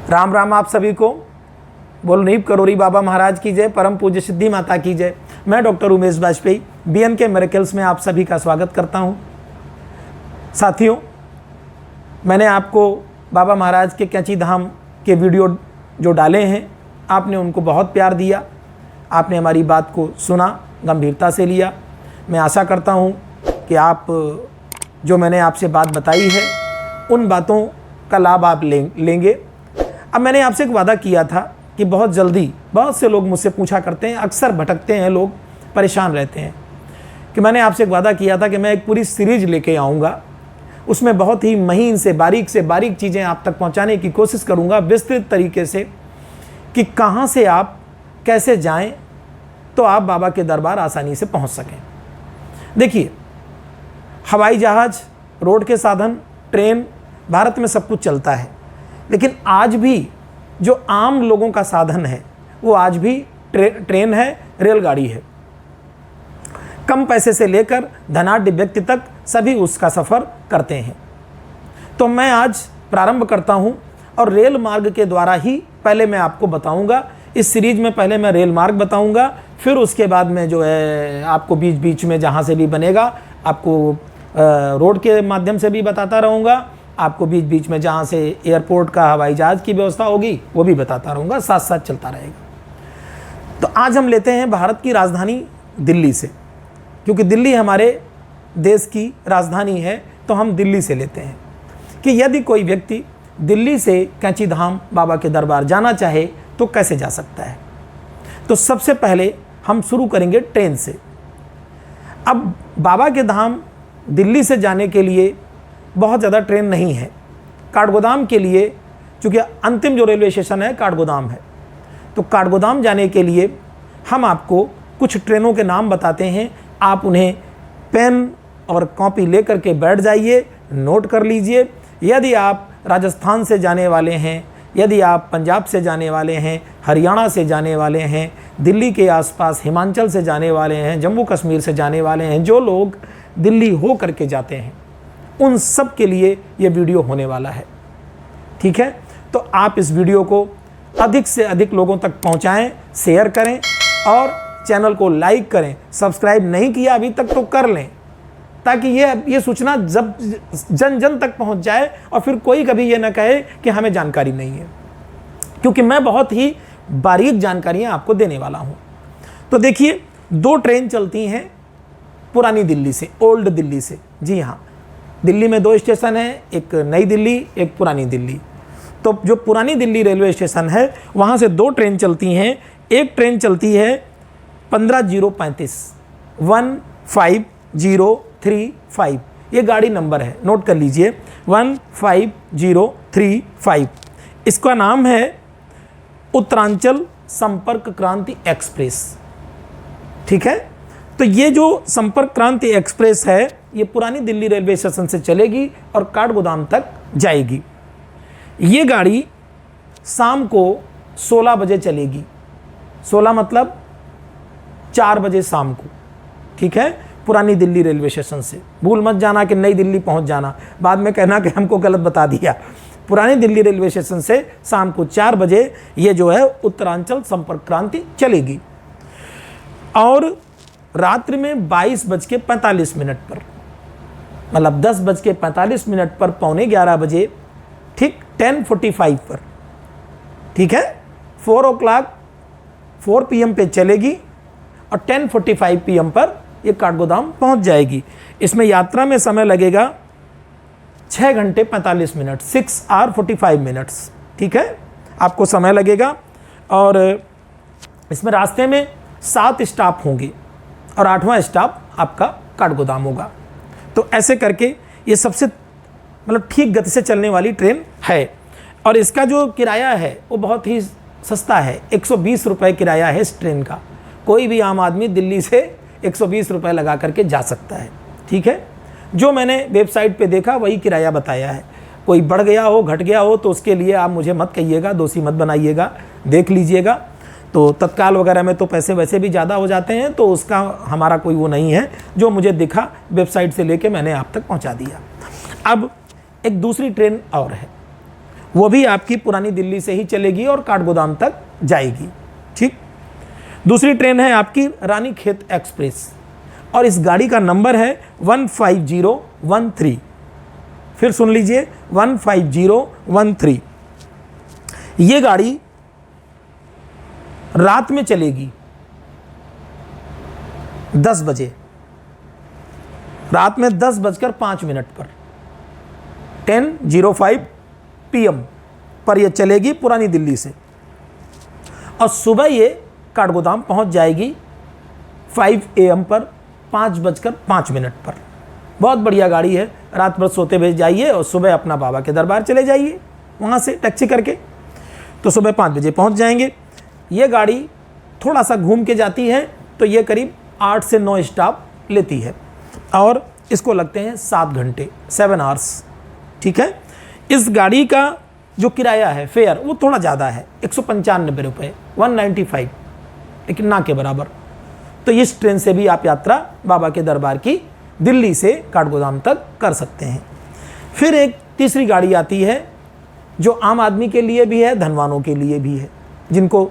राम राम आप सभी को। बोल नीप करोरी बाबा महाराज की जय, परम पूज्य सिद्धि माता की जय। मैं doctor Umesh Vajpayee BNK miracles में आप सभी का स्वागत करता हूं। साथियों, मैंने आपको बाबा महाराज के कैंची धाम के वीडियो जो डाले हैं, आपने उनको बहुत प्यार दिया, आपने हमारी बात को सुना, गंभीरता से लिया। मैं आशा करता हूं कि आप जो मैंने आपसे बात बताई है उन बातों का लाभ आप लेंगे। अब मैंने आपसे एक वादा किया था कि बहुत जल्दी, बहुत से लोग मुझसे पूछा करते हैं, अक्सर भटकते हैं लोग, परेशान रहते हैं, कि मैंने आपसे एक वादा किया था कि मैं एक पूरी सीरीज लेके आऊँगा, उसमें बहुत ही महीन से बारीक चीज़ें आप तक पहुँचाने की कोशिश करूँगा विस्तृत तरीके से, कि कहाँ से आप कैसे जाएं तो आप बाबा के दरबार आसानी से पहुँच सकें। देखिए, हवाई जहाज़, रोड के साधन, ट्रेन, भारत में सब कुछ चलता है, लेकिन आज भी जो आम लोगों का साधन है वो आज भी ट्रेन है, रेलगाड़ी है। कम पैसे से लेकर धनाढ्य व्यक्ति तक सभी उसका सफ़र करते हैं। तो मैं आज प्रारंभ करता हूं और रेल मार्ग के द्वारा ही पहले मैं आपको बताऊंगा। इस सीरीज में पहले मैं रेल मार्ग बताऊंगा, फिर उसके बाद में जो है आपको बीच बीच में जहां से भी बनेगा आपको रोड के माध्यम से भी बताता रहूँगा, आपको बीच बीच में जहाँ से एयरपोर्ट का, हवाई जहाज़ की व्यवस्था होगी वो भी बताता रहूँगा, साथ साथ चलता रहेगा। तो आज हम लेते हैं भारत की राजधानी दिल्ली से, क्योंकि दिल्ली हमारे देश की राजधानी है, तो हम दिल्ली से लेते हैं कि यदि कोई व्यक्ति दिल्ली से कैंची धाम बाबा के दरबार जाना चाहे तो कैसे जा सकता है। तो सबसे पहले हम शुरू करेंगे ट्रेन से। अब बाबा के धाम दिल्ली से जाने के लिए बहुत ज़्यादा ट्रेन नहीं है। काठगोदाम के लिए, चूँकि अंतिम जो रेलवे स्टेशन है काठगोदाम है, तो काठगोदाम जाने के लिए हम आपको कुछ ट्रेनों के नाम बताते हैं। आप उन्हें पेन और कॉपी लेकर के बैठ जाइए, नोट कर लीजिए। यदि आप राजस्थान से जाने वाले हैं, यदि आप पंजाब से जाने वाले हैं, हरियाणा से जाने वाले हैं, दिल्ली के आसपास हिमाचल से जाने वाले हैं, जम्मू कश्मीर से जाने वाले हैं, जो लोग दिल्ली हो करके जाते हैं, उन सब के लिए ये वीडियो होने वाला है। ठीक है, तो आप इस वीडियो को अधिक से अधिक लोगों तक पहुंचाएं, शेयर करें और चैनल को लाइक करें। सब्सक्राइब नहीं किया अभी तक तो कर लें, ताकि ये सूचना जब जन जन तक पहुंच जाए और फिर कोई कभी ये ना कहे कि हमें जानकारी नहीं है, क्योंकि मैं बहुत ही बारीक जानकारियां आपको देने वाला हूं। तो देखिए, 2 ट्रेन चलती हैं पुरानी दिल्ली से, ओल्ड दिल्ली से। जी हाँ, दिल्ली में 2 स्टेशन हैं, एक नई दिल्ली, एक पुरानी दिल्ली। तो जो पुरानी दिल्ली रेलवे स्टेशन है वहाँ से 2 ट्रेन चलती हैं। एक ट्रेन चलती है 15035, 15035, ये गाड़ी नंबर है, नोट कर लीजिए, 15035। इसका नाम है उत्तरांचल संपर्क क्रांति एक्सप्रेस। ठीक है, तो ये जो संपर्क क्रांति एक्सप्रेस है ये पुरानी दिल्ली रेलवे स्टेशन से चलेगी और काठगोदाम तक जाएगी। ये गाड़ी शाम को 16 बजे चलेगी। 16 मतलब 4 बजे शाम को। ठीक है, पुरानी दिल्ली रेलवे स्टेशन से। भूल मत जाना कि नई दिल्ली पहुंच जाना, बाद में कहना कि हमको गलत बता दिया। पुरानी दिल्ली रेलवे स्टेशन से शाम को 4 बजे ये जो है उत्तरांचल संपर्क क्रांति चलेगी। और रात्रि में 22:45 पर, मतलब 10:45 पर, 11:15 बजे, ठीक 10:45 पर, ठीक है, 4 PM पे चलेगी और 10:45 PM पर ये काठगोदाम पहुंच जाएगी। इसमें यात्रा में समय लगेगा 6 घंटे 45 मिनट, 6 hours 45 minutes। ठीक है, आपको समय लगेगा। और इसमें रास्ते में 7 स्टॉप होंगे और 8वां स्टॉप आपका काठगोदाम होगा। तो ऐसे करके ये सबसे मतलब ठीक गति से चलने वाली ट्रेन है। और इसका जो किराया है वो बहुत ही सस्ता है, 120 रुपये किराया है इस ट्रेन का। कोई भी आम आदमी दिल्ली से 120 रुपये लगा करके जा सकता है। ठीक है, जो मैंने वेबसाइट पे देखा वही किराया बताया है। कोई बढ़ गया हो, घट गया हो तो उसके लिए आप मुझे मत कहिएगा, दोषी मत बनाइएगा, देख लीजिएगा। तो तत्काल वगैरह में तो पैसे वैसे भी ज़्यादा हो जाते हैं, तो उसका हमारा कोई वो नहीं है। जो मुझे दिखा वेबसाइट से लेके मैंने आप तक पहुंचा दिया। अब एक दूसरी ट्रेन और है, वो भी आपकी पुरानी दिल्ली से ही चलेगी और काठगोदाम तक जाएगी। ठीक। दूसरी ट्रेन है आपकी रानीखेत एक्सप्रेस और इस गाड़ी का नंबर है 15013। फिर सुन लीजिए 15013। ये गाड़ी रात में चलेगी 10 बजे, रात में 10:05 पर 10:05 PM पर यह चलेगी पुरानी दिल्ली से और सुबह ये काठगोदाम पहुंच जाएगी 5 AM पर 5:05 पर। बहुत बढ़िया गाड़ी है, रात भर सोते भेज जाइए और सुबह अपना बाबा के दरबार चले जाइए वहाँ से टैक्सी करके, तो सुबह 5 बजे पहुँच जाएंगे। ये गाड़ी थोड़ा सा घूम के जाती है तो ये करीब 8 से 9 स्टॉप लेती है और इसको लगते हैं 7 घंटे, 7 आवर्स। ठीक है। इस गाड़ी का जो किराया है, फेयर, वो थोड़ा ज़्यादा है, 195 रुपये, 195, लेकिन ना के बराबर। तो इस ट्रेन से भी आप यात्रा बाबा के दरबार की दिल्ली से काठगोदाम तक कर सकते हैं। फिर एक तीसरी गाड़ी आती है जो आम आदमी के लिए भी है, धनवानों के लिए भी है, जिनको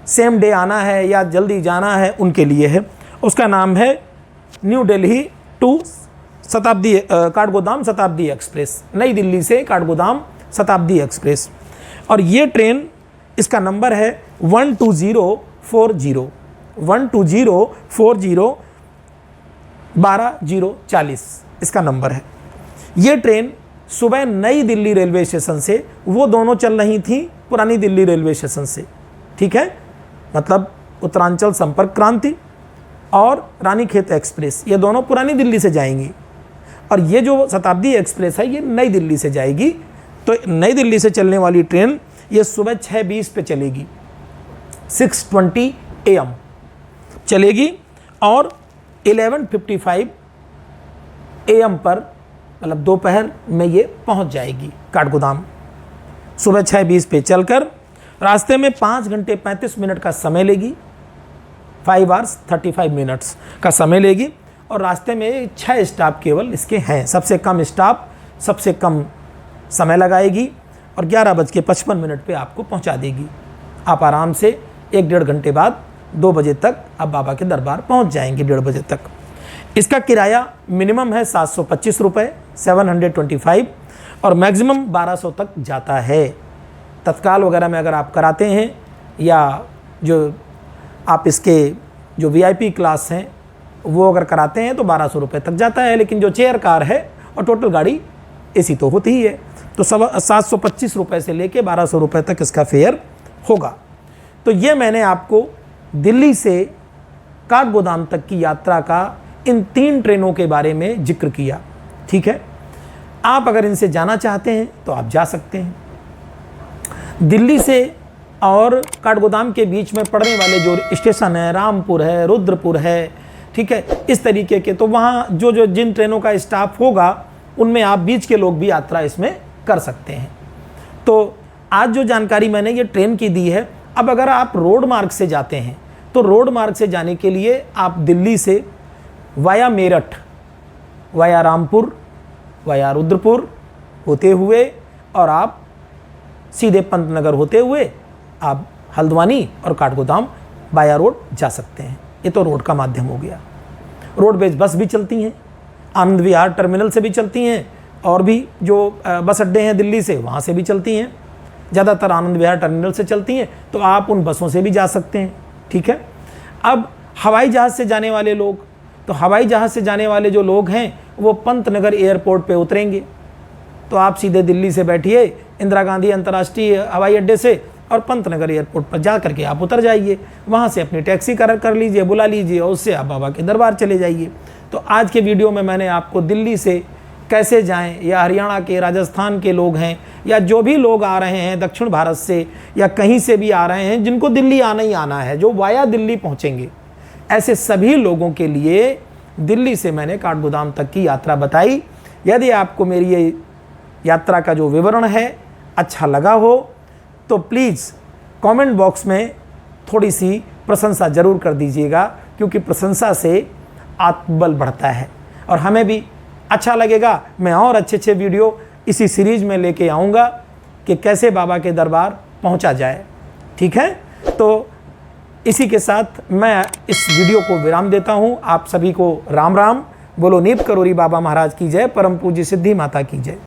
सेम डे आना है या जल्दी जाना है उनके लिए है। उसका नाम है न्यू दिल्ली टू शताब्दी काठगोदाम शताब्दी एक्सप्रेस, नई दिल्ली से काठगोदाम शताब्दी एक्सप्रेस। और ये ट्रेन, इसका नंबर है 12040, 12040, 12:40 इसका नंबर है। ये ट्रेन सुबह नई दिल्ली रेलवे स्टेशन से, वो दोनों चल रही थी पुरानी दिल्ली रेलवे स्टेशन से। ठीक है, मतलब उत्तरांचल संपर्क क्रांति और रानीखेत एक्सप्रेस, ये दोनों पुरानी दिल्ली से जाएंगी और ये जो शताब्दी एक्सप्रेस है ये नई दिल्ली से जाएगी। तो नई दिल्ली से चलने वाली ट्रेन ये सुबह 6:20 पे चलेगी, 6:20 AM चलेगी और 11:55 AM पर, मतलब दोपहर में ये पहुंच जाएगी काठगोदाम। सुबह 6:20 पे चलकर रास्ते में 5 घंटे 35 मिनट का समय लेगी, 5 hours 35 minutes का समय लेगी और रास्ते में 6 स्टॉप केवल इसके हैं। सबसे कम स्टॉप, सबसे कम समय लगाएगी और 11:55 पे आपको पहुंचा देगी। आप आराम से 1-1.5 घंटे बाद 2 बजे तक आप बाबा के दरबार पहुंच जाएंगे, 1:30 बजे तक। इसका किराया मिनिमम है 725 रुपये, 725, और मैक्सिमम 1200 तक जाता है। तत्काल वगैरह में अगर आप कराते हैं या जो आप इसके जो VIP क्लास हैं वो अगर कराते हैं तो 1200 रुपये तक जाता है, लेकिन जो चेयर कार है और टोटल गाड़ी AC तो होती ही है, तो 725 रुपये से लेके 1200 रुपये तक इसका फेयर होगा। तो ये मैंने आपको दिल्ली से काठगोदाम तक की यात्रा का इन 3 ट्रेनों के बारे में जिक्र किया। ठीक है, आप अगर इनसे जाना चाहते हैं तो आप जा सकते हैं। दिल्ली से और काठगोदाम के बीच में पड़ने वाले जो स्टेशन है, रामपुर है, रुद्रपुर है, ठीक है, इस तरीके के, तो वहाँ जो जिन ट्रेनों का स्टाफ होगा उनमें आप बीच के लोग भी यात्रा इसमें कर सकते हैं। तो आज जो जानकारी मैंने ये ट्रेन की दी है। अब अगर आप रोड मार्ग से जाते हैं तो रोड मार्ग से जाने के लिए आप दिल्ली से via Meerut, via Rampur, via Rudrapur होते हुए और आप सीधे पंतनगर होते हुए आप हल्द्वानी और काठगोदाम बाया रोड जा सकते हैं। ये तो रोड का माध्यम हो गया। रोडवेज बस भी चलती हैं, आनंद विहार टर्मिनल से भी चलती हैं और भी जो बस अड्डे हैं दिल्ली से वहाँ से भी चलती हैं, ज़्यादातर आनंद विहार टर्मिनल से चलती हैं, तो आप उन बसों से भी जा सकते हैं। ठीक है। अब हवाई जहाज़ से जाने वाले लोग, तो हवाई जहाज़ से जाने वाले जो लोग हैं वो पंतनगर एयरपोर्ट पे उतरेंगे, तो आप सीधे दिल्ली से बैठिए इंदिरा गांधी अंतर्राष्ट्रीय हवाई अड्डे से और पंतनगर एयरपोर्ट पर जा करके आप उतर जाइए, वहाँ से अपनी टैक्सी कर लीजिए, बुला लीजिए और उससे आप बाबा के दरबार चले जाइए। तो आज के वीडियो में मैंने आपको दिल्ली से कैसे जाएं, या हरियाणा के, राजस्थान के लोग हैं या जो भी लोग आ रहे हैं दक्षिण भारत से या कहीं से भी आ रहे हैं जिनको दिल्ली आना ही आना है, जो वाया दिल्ली पहुँचेंगे, ऐसे सभी लोगों के लिए दिल्ली से मैंने काठगोदाम तक की यात्रा बताई। यदि आपको मेरी ये यात्रा का जो विवरण है अच्छा लगा हो तो प्लीज़ कमेंट बॉक्स में थोड़ी सी प्रशंसा ज़रूर कर दीजिएगा, क्योंकि प्रशंसा से आत्मबल बढ़ता है और हमें भी अच्छा लगेगा। मैं और अच्छे वीडियो इसी सीरीज़ में लेके आऊँगा। कि कैसे बाबा के दरबार पहुंचा जाए। ठीक है, तो इसी के साथ मैं इस वीडियो को विराम देता हूं। आप सभी को राम राम। बोलो नीप करोरी बाबा महाराज की जय, परम पूज्य सिद्धि माता की जय।